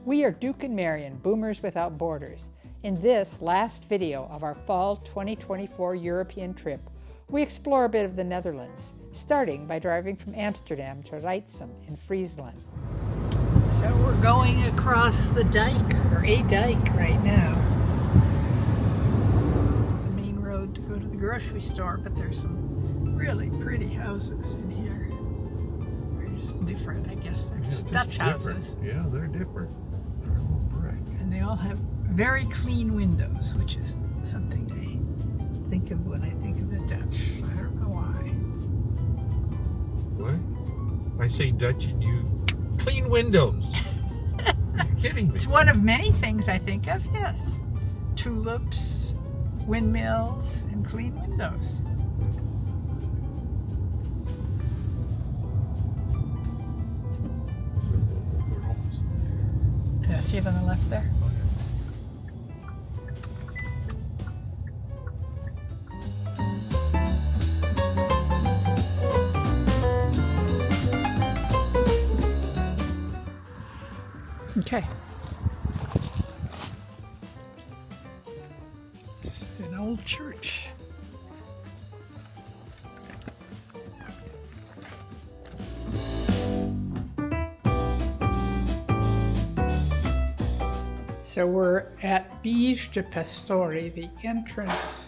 We are Duke and Marion, Boomers Without Borders. In this last video of our fall 2024 European trip, we explore a bit of the Netherlands, starting by driving from Amsterdam to Reitsum in Friesland. So we're going across the dike, or a dike right now. The main road to go to the grocery store, but there's some really pretty houses in here. They're just different, I guess. They're just Dutch houses. Yeah, they're different. They're all brick. And they all have very clean windows, which is something I think of when I think of the Dutch. I don't know why. What? I say Dutch and you clean windows. You're kidding me. It's one of many things I think of, yes. Tulips, windmills, and clean windows. We're almost there. Yeah, see it on the left there? Okay. This is an old church. So we're at Paleis de Pastorie. The entrance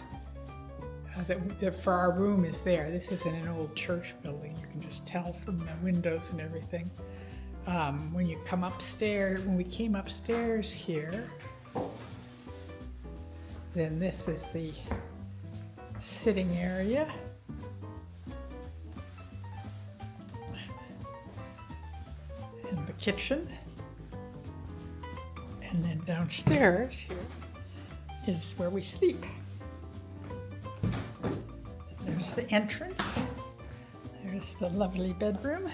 for our room is there. This isn't an old church building. You can just tell from the windows and everything. When you come upstairs, when we came upstairs here, then this is the sitting area. And the kitchen. And then downstairs here is where we sleep. There's the entrance. There's the lovely bedroom.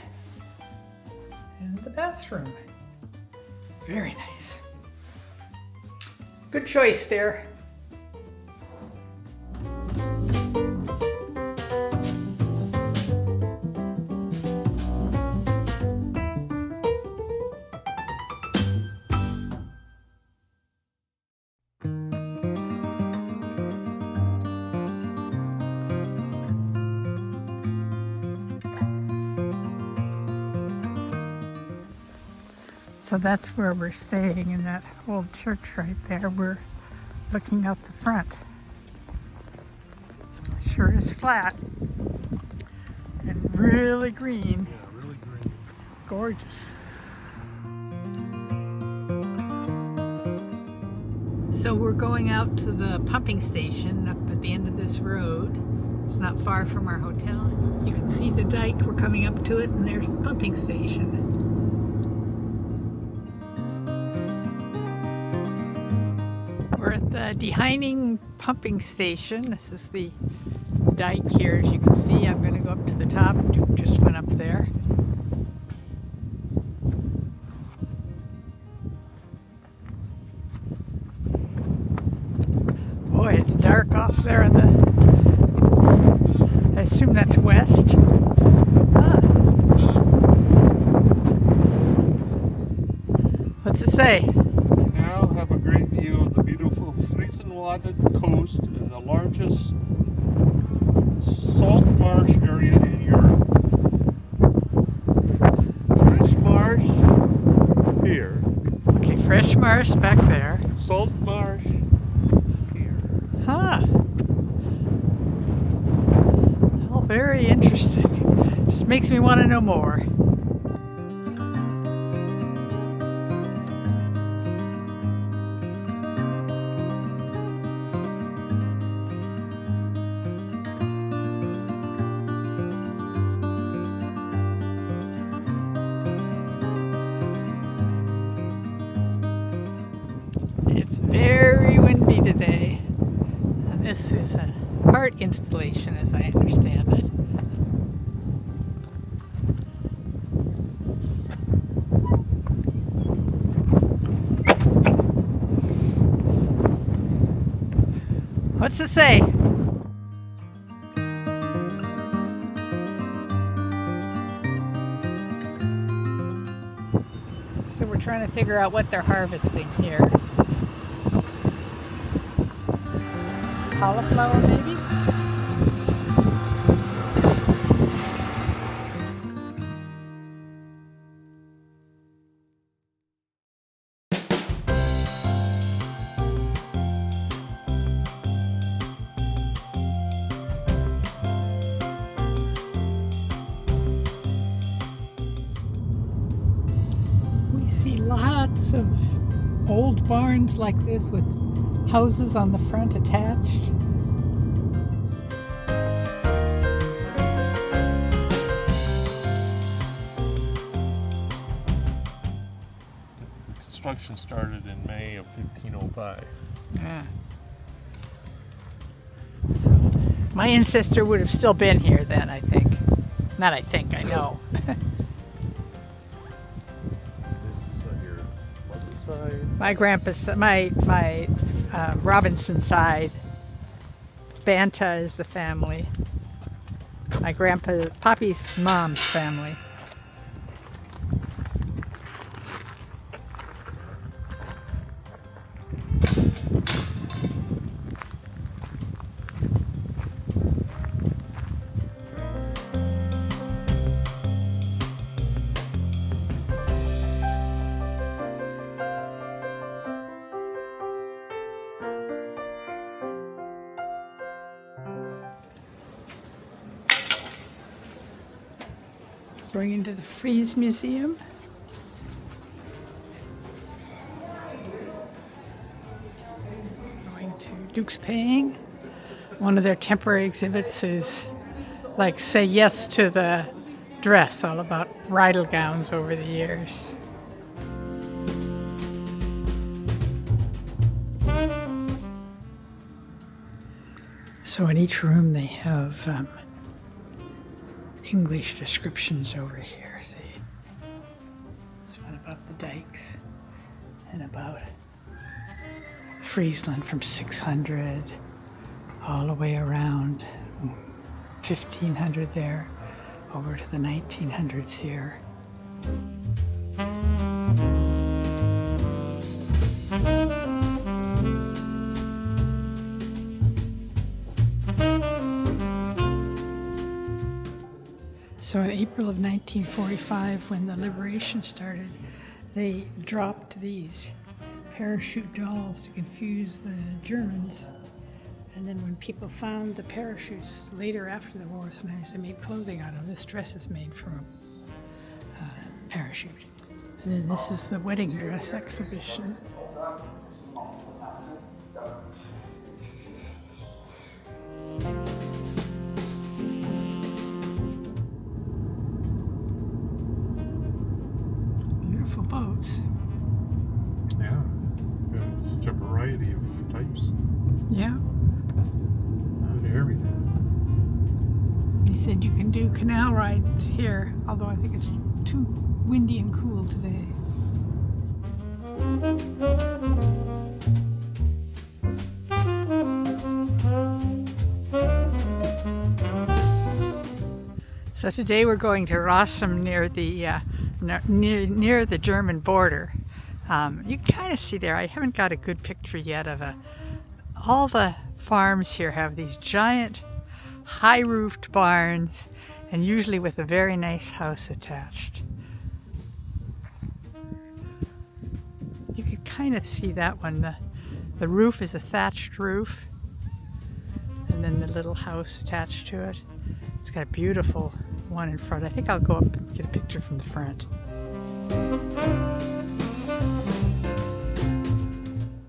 And the bathroom. Very nice. Good choice there. So that's where we're staying, in that old church right there. We're looking out the front. Sure is flat and really green. Yeah, really green. Gorgeous. So we're going out to the pumping station up at the end of this road. It's not far from our hotel. You can see the dike. We're coming up to it, and there's the pumping station. We're at the Heining Pumping Station. This is the dike here, as you can see. I'm going to go up to the top. Duke just went up there. Boy, it's dark off there on the... I assume that's west. Ah. What's it say? Now have a great view of the beautiful Friesland coast and the largest salt marsh area in Europe. Fresh marsh here. Okay, fresh marsh back there. Salt marsh here. Huh. Well, very interesting. Just makes me want to know more. Very windy today, and this is an art installation as I understand it. What's it say? So we're trying to figure out what they're harvesting here. Cauliflower, maybe? Lots of old barns like this with houses on the front attached. The construction started in May of 1505. Yeah. So, my ancestor would have still been here then, I think. Not I think, I know. My grandpa's, my Robinson side, Banta is the family. My Poppy's mom's family. Going into the Frieze Museum. Going to Duke's Paying. One of their temporary exhibits is like Say Yes to the Dress, all about bridal gowns over the years. So in each room they have English descriptions over here, see? This one about the dikes and about Friesland from 600 all the way around 1500 there over to the 1900s here. So in April of 1945, when the liberation started, they dropped these parachute dolls to confuse the Germans. And then when people found the parachutes later after the war, sometimes they made clothing out of them. This dress is made from a parachute. And then this is the wedding dress exhibition. Boats. Yeah, and such a variety of types. Yeah. And everything. They said you can do canal rides here, although I think it's too windy and cool today. So today we're going to Rossum near the German border. You can kind of see there, I haven't got a good picture yet of all the farms here have these giant high-roofed barns, and usually with a very nice house attached. You can kind of see that one. The roof is a thatched roof, and then the little house attached to it. It's got a beautiful one in front. I think I'll go up and get a picture from the front.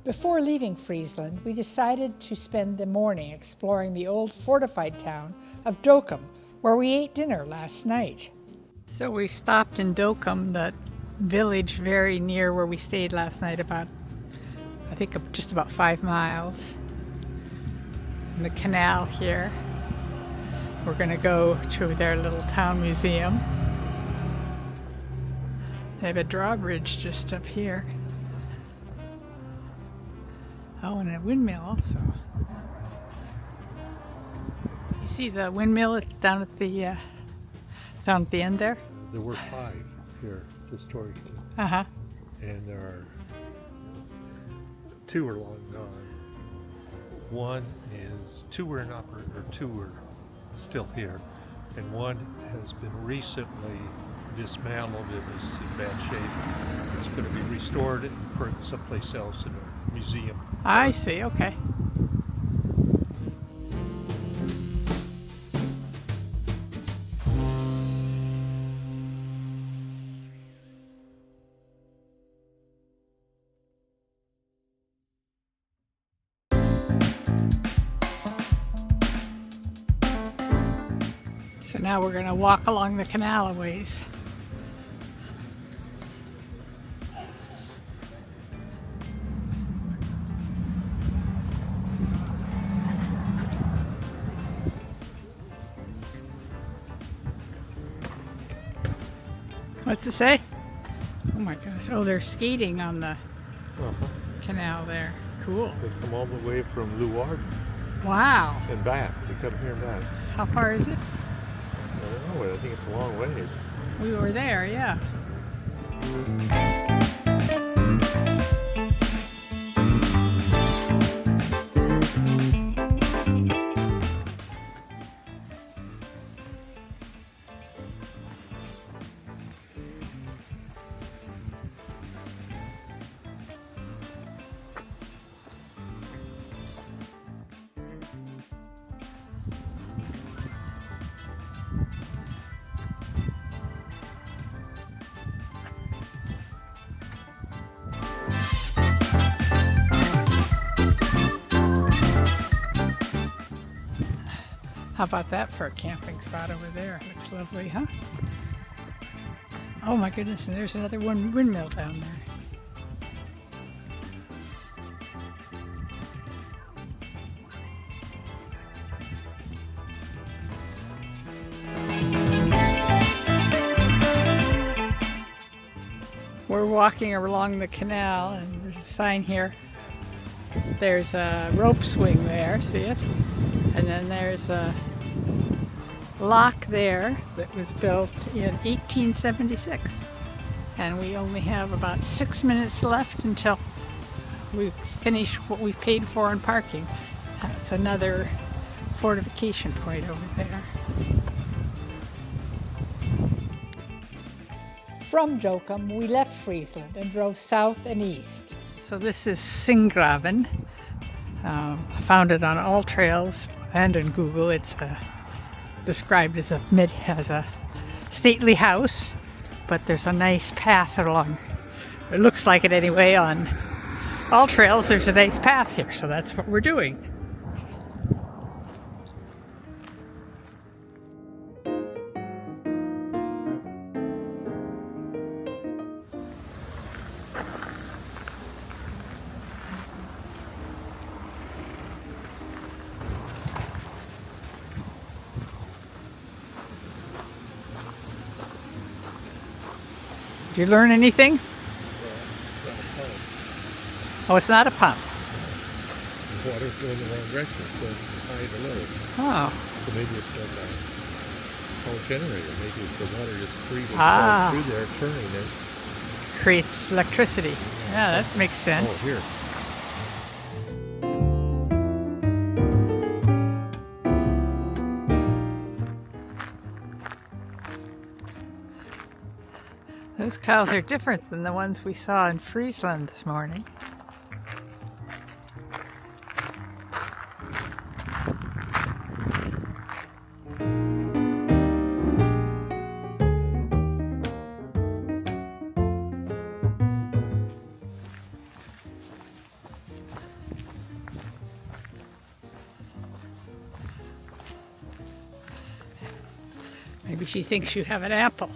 Before leaving Friesland, we decided to spend the morning exploring the old fortified town of Dokkum, where we ate dinner last night. So we stopped in Dokkum, that village very near where we stayed last night, about, I think, just about 5 miles. And the canal here. We're going to go to their little town museum. They have a drawbridge just up here. Oh, and a windmill also. You see the windmill down at the end there? There were 5 here historically. Uh-huh. and there are two are long gone. Two were still here, and one has been recently dismantled. It was in bad shape. It's going to be restored and put someplace else in a museum. I see, okay. So now we're going to walk along the canal a ways. What's it say? Oh my gosh. Oh, they're skating on the canal there. Cool. They come all the way from Leeuwarden Wow. and back. They come here and back. How far is it? I don't know. I think it's a long ways. We were there, yeah. How about that for a camping spot over there? Looks lovely, huh? Oh my goodness, and there's another windmill down there. We're walking along the canal and there's a sign here. There's a rope swing there, see it? And then there's a lock there that was built in 1876. And we only have about 6 minutes left until we finish what we've paid for in parking. That's another fortification point over there. From Dokkum, we left Friesland and drove south and east. So this is Singraven. I found it on all trails and in Google. It's described as a stately house, but there's a nice path along. It looks like it anyway on all trails. There's a nice path here, so that's what we're doing. Did you learn anything? Oh, it's not a pump. The water's going the wrong direction. It's going from high to low. Oh. So maybe it's like a whole generator. Maybe it's the water just freely Ah. through there, turning it. Creates electricity. Yeah, that makes sense. Oh, here. Those cows are different than the ones we saw in Friesland this morning. Maybe she thinks you have an apple.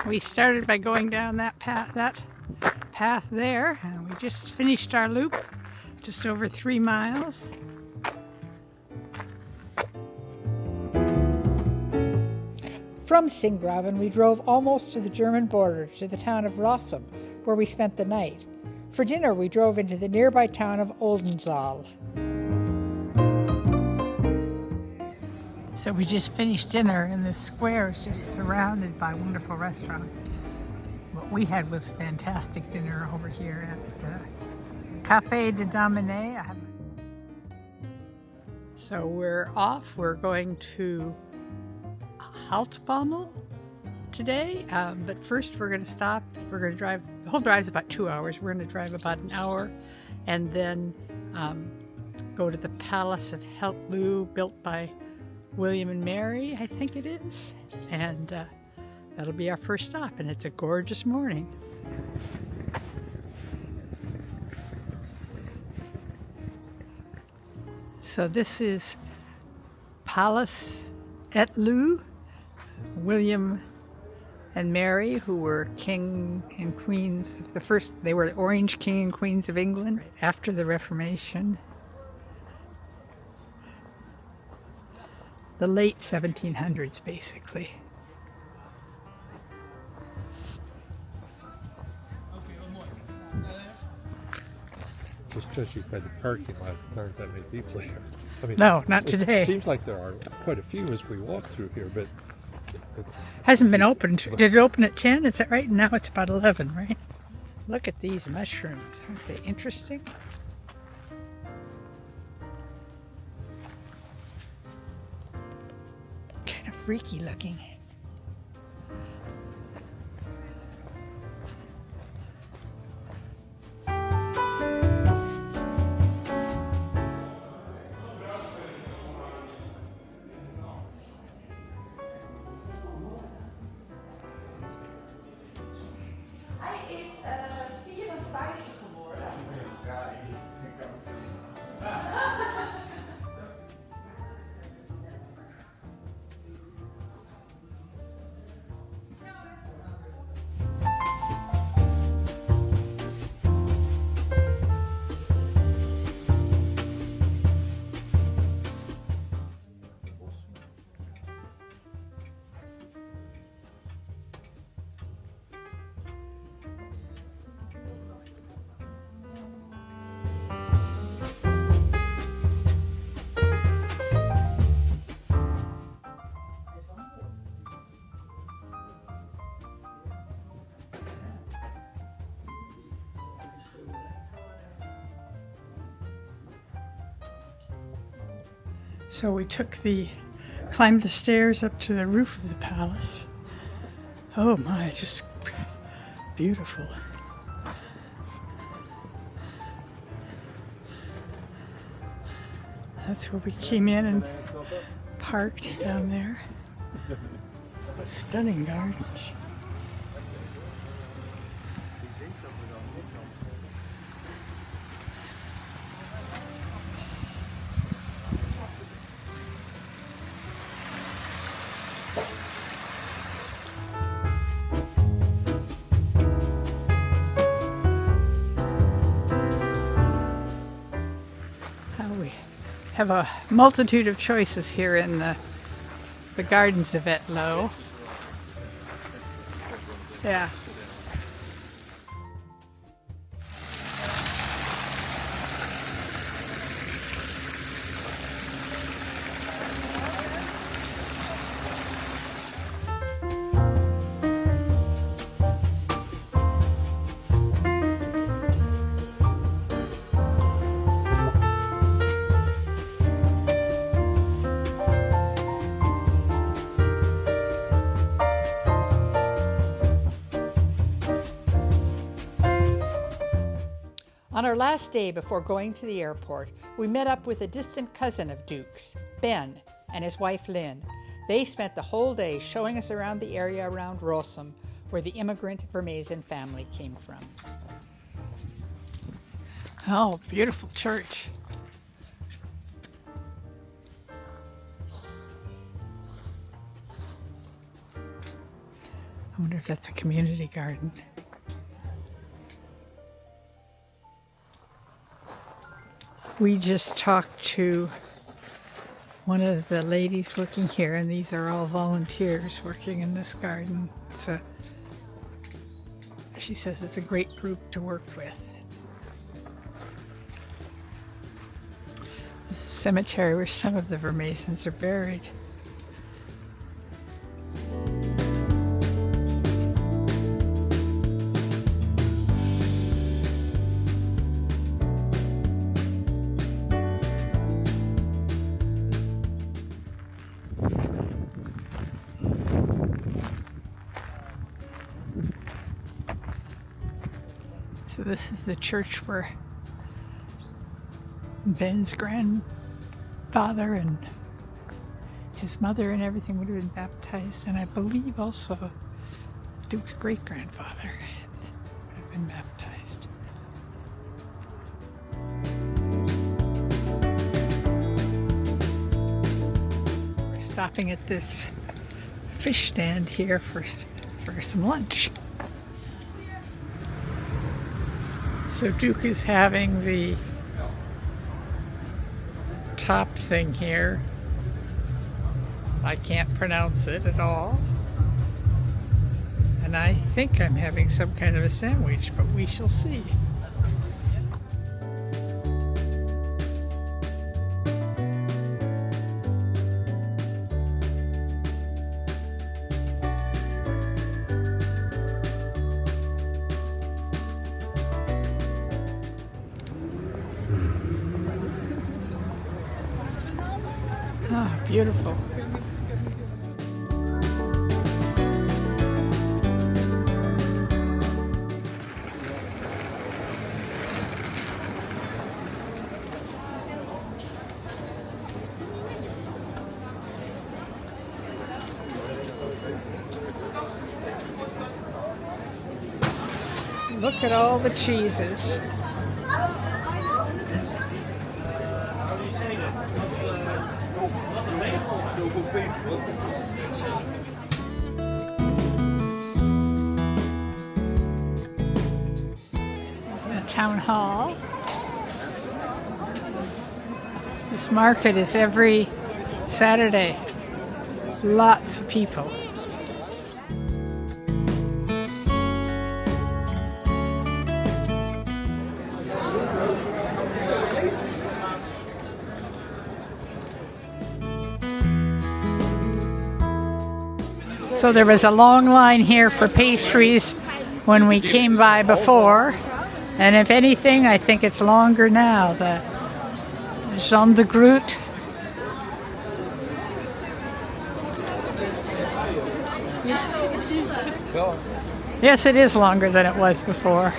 We started by going down that path there, and we just finished our loop, just over 3 miles. From Singraven, we drove almost to the German border to the town of Rossum, where we spent the night. For dinner, we drove into the nearby town of Oldenzaal. So we just finished dinner, and this square is just surrounded by wonderful restaurants. What we had was fantastic dinner over here at Cafe de Dominee. So we're off. We're going to Zaltbommel today, but first we're going to stop. We're going to drive. The whole drive's about 2 hours. We're going to drive about an hour, and then go to the Paleis Het Loo, built by William and Mary, I think it is, and that'll be our first stop. And it's a gorgeous morning. So this is Paleis Het Loo. William and Mary, who were king and queens, they were the Orange King and Queens of England after the Reformation. The late 1700s, basically. Just judging by the parking lot, there aren't that many people here. I mean, No, not today. It seems like there are quite a few as we walk through here, but Hasn't been opened. Did it open at 10? Is that right? Now it's about 11, right? Look at these mushrooms. Aren't they interesting? Kind of freaky looking. So we climbed the stairs up to the roof of the palace. Oh my, just beautiful. That's where we came in and parked down there. Stunning gardens. Have a multitude of choices here in the gardens of Het Loo. Yeah. On our last day before going to the airport, we met up with a distant cousin of Duke's, Ben, and his wife Lynn. They spent the whole day showing us around the area around Rossum, where the immigrant Vermazen family came from. Oh, beautiful church. I wonder if that's a community garden. We just talked to one of the ladies working here, and these are all volunteers working in this garden. She says it's a great group to work with. This is a cemetery where some of the Vermazens are buried. So this is the church where Ben's grandfather and his mother and everything would have been baptized, and I believe also Duke's great-grandfather would have been baptized. We're stopping at this fish stand here for some lunch. So Duke is having the top thing here. I can't pronounce it at all. And I think I'm having some kind of a sandwich, but we shall see. Ah, beautiful. Look at all the cheeses. The town hall. This market is every Saturday. Lots of people. So there was a long line here for pastries when we came by before, and if anything, I think it's longer now. The Jean de Groot. Yes, it is longer than it was before.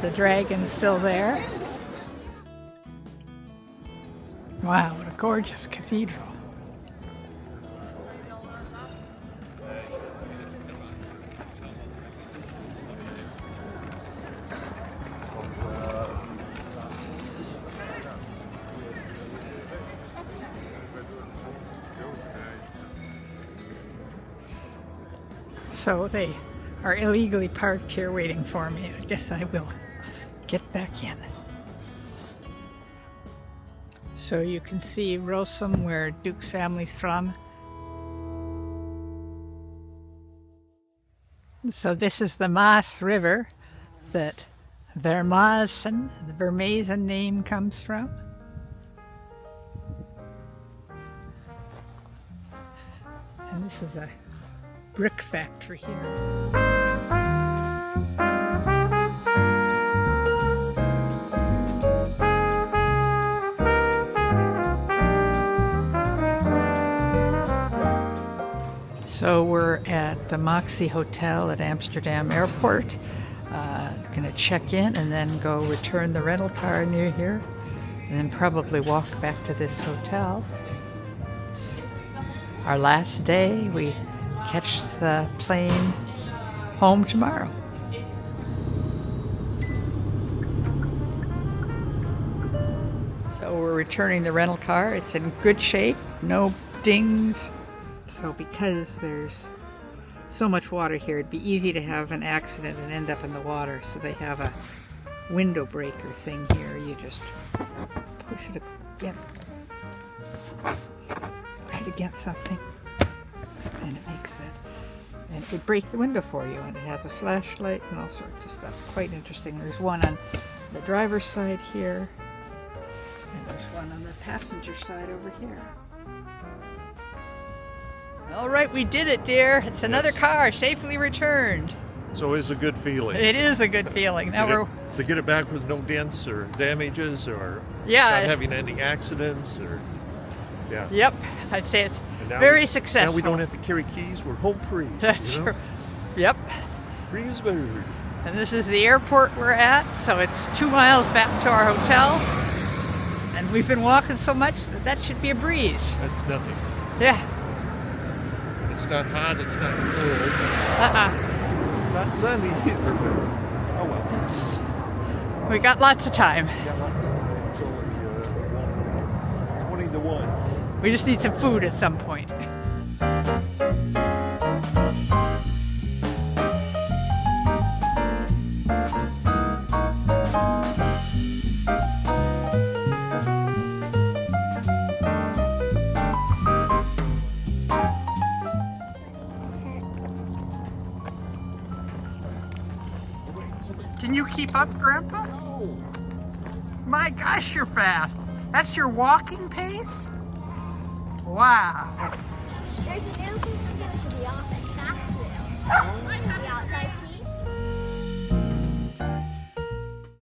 The dragon's still there. Wow, what a gorgeous cathedral. So they are illegally parked here waiting for me. I guess I will get back in. So you can see Rossum, where Duke's family's from. So this is the Maas River that Vermazen, the Vermazen name, comes from. And this is a brick factory here. So we're at the Moxie Hotel at Amsterdam Airport. Gonna check in and then go return the rental car near here, and then probably walk back to this hotel. It's our last day. We catch the plane home tomorrow. So we're returning the rental car. It's in good shape, no dings. So because there's so much water here, it'd be easy to have an accident and end up in the water. So they have a window breaker thing here. You just push it against something, and it makes it, and it breaks the window for you, and it has a flashlight and all sorts of stuff. Quite interesting. There's one on the driver's side here, and there's one on the passenger side over here. All right, we did it, dear. It's another car safely returned. It's always a good feeling. It is a good feeling. Now to get it back with no dents or damages or Yeah. not having any accidents or yeah. Yep, I'd say it's And now very successful. Now we don't have to carry keys. We're home free. That's you know? true. Yep. Free as bird. And this is the airport we're at, so it's 2 miles back to our hotel. And we've been walking so much that should be a breeze. That's nothing. Yeah. It's not hot. It's not cold. Uh-uh. It's not sunny either. But oh well. We got lots of time. We got lots of time. It's only 20 to 1. We just need some food at some point. Can you keep up, Grandpa? Oh. My gosh, you're fast. That's your walking pace? Wow. There's an airport to the office. That's it. The outside